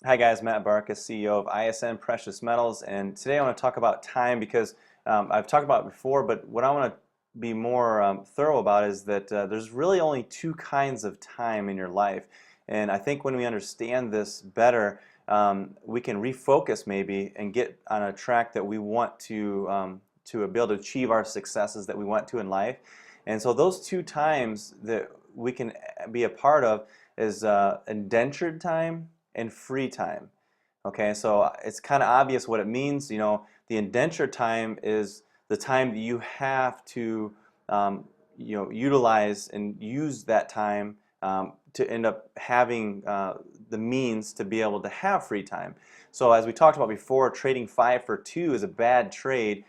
Hi guys, Matt Barkas, CEO of ISN Precious Metals, and today I want to talk about time because I've talked about it before, but what I want to be more thorough about is that there's really only two kinds of time in your life, and I think when we understand this better, we can refocus maybe and get on a track that we want to be able to achieve our successes that we want to in life. And so those two times that we can be a part of is indentured time and free time. Okay, so it's kind of obvious what it means. You know, the indenture time is the time that you have to, utilize and use that time to end up having the means to be able to have free time. So as we talked about before, trading 5 for 2 is a bad trade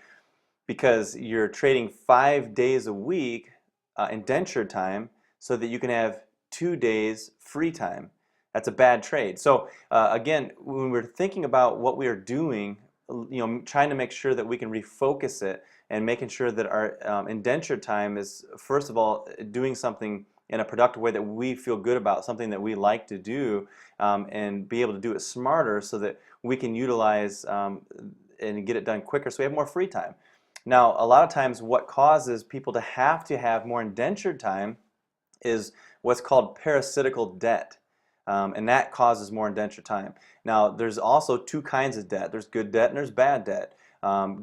because you're trading 5 days a week indentured time so that you can have 2 days free time. That's a bad trade. So again, when we're thinking about what we are doing, trying to make sure that we can refocus it and making sure that our indentured time is, first of all, doing something in a productive way that we feel good about, something that we like to do, and be able to do it smarter so that we can utilize and get it done quicker so we have more free time. Now, a lot of times what causes people to have more indentured time is what's called parasitical debt. And that causes more indenture time. Now, there's also two kinds of debt. There's good debt and there's bad debt.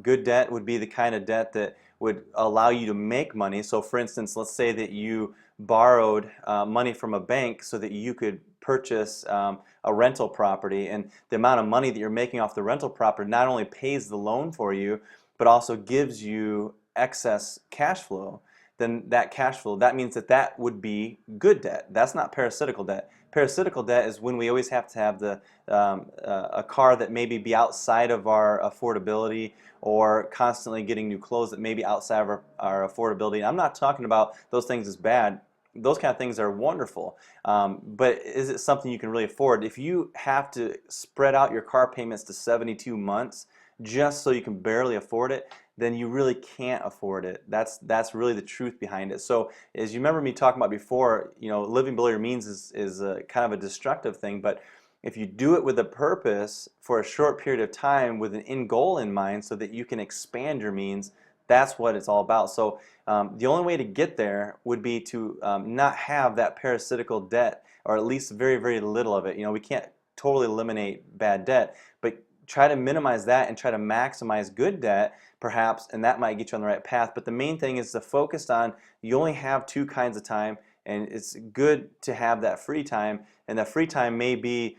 Good debt would be the kind of debt that would allow you to make money. So for instance, let's say that you borrowed money from a bank so that you could purchase a rental property, and the amount of money that you're making off the rental property not only pays the loan for you, but also gives you excess cash flow. Then that cash flow, that means that that would be good debt. That's not parasitical debt. Parasitical debt is when we always have to have a car that maybe be outside of our affordability, or constantly getting new clothes that may be outside of our affordability. And I'm not talking about those things as bad. Those kind of things are wonderful, but is it something you can really afford? If you have to spread out your car payments to 72 months just so you can barely afford it, then you really can't afford it. That's really the truth behind it. So as you remember me talking about before, living below your means is kind of a destructive thing, but if you do it with a purpose for a short period of time with an end goal in mind so that you can expand your means, that's what it's all about. So the only way to get there would be to not have that parasitical debt, or at least very, very little of it. We can't totally eliminate bad debt, but try to minimize that and try to maximize good debt, perhaps, and that might get you on the right path. But the main thing is to focus on, you only have two kinds of time, and it's good to have that free time, and that free time may be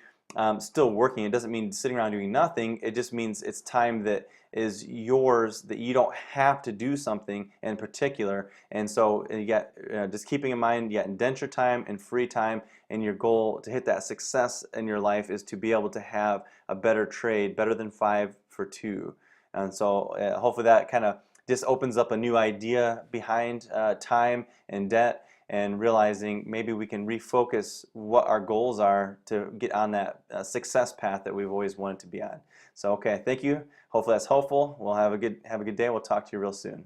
still working. It doesn't mean sitting around doing nothing. It just means it's time that is yours, that you don't have to do something in particular. And so you got just keeping in mind, you got indenture time and free time, and your goal to hit that success in your life is to be able to have a better trade, better than 5 for 2. And so hopefully that kind of just opens up a new idea behind time and debt, and realizing maybe we can refocus what our goals are to get on that success path that we've always wanted to be on. So okay, thank you. Hopefully that's helpful. We'll have a good day. We'll talk to you real soon.